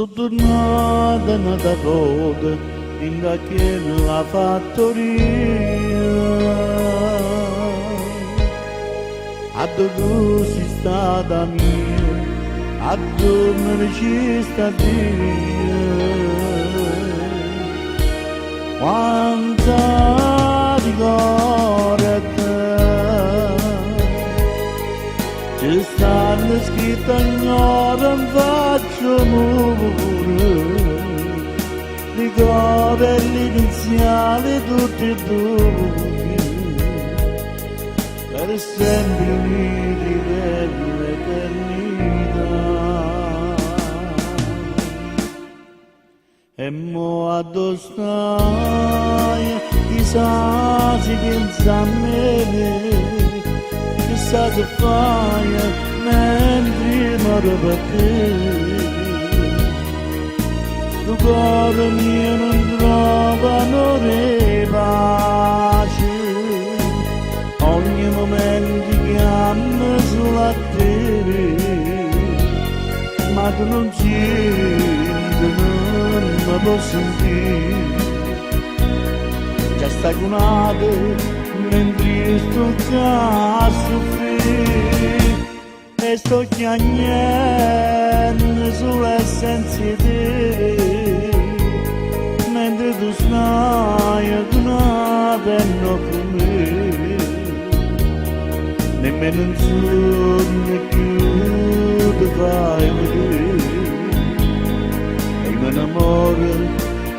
Sono tornata nata roda in quella fattoria. A dove sei stata mia, a dove ci sta Dio. Quanta ricorda, ci stanno scritte ancora in faccia muro. Ricorda l'iniziale tutti e due, per sempre uniti per l'eternità. E mo addostai, chissà si pensa a me, chissà se fai mentre muore per te. Tu cuore mio non trovano pace, ogni momento chiama sulla te, ma tu non senti, non mi puoi sentire. Già stagnate mentre io sto a soffrire e sto chiagnando sull'essenza di te, mentre tu stai con una penna con me. Nemmeno un sogno più ti fai vedere, e un amore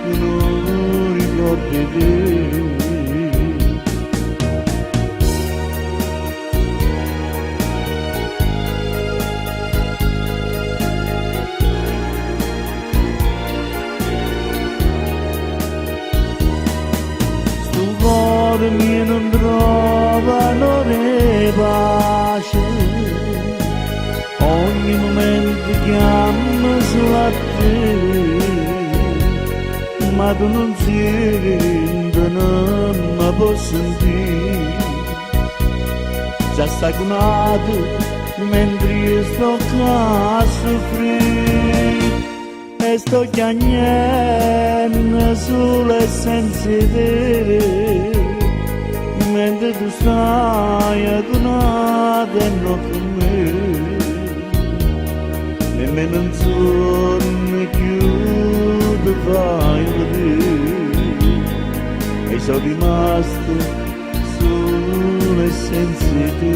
che non ricordi te. Sto cuore mio non trovano pace, ogni momento chiama sulla te, ma tu non senti, non mi puoi sentire. Già stagnato mentre io sto a soffrire e sto chiagnando sull'essenza di te, mentre tu stai adunata e non con me. Nemmeno un sogno più ti fai vedere, e sono rimasto sull'essenza di te.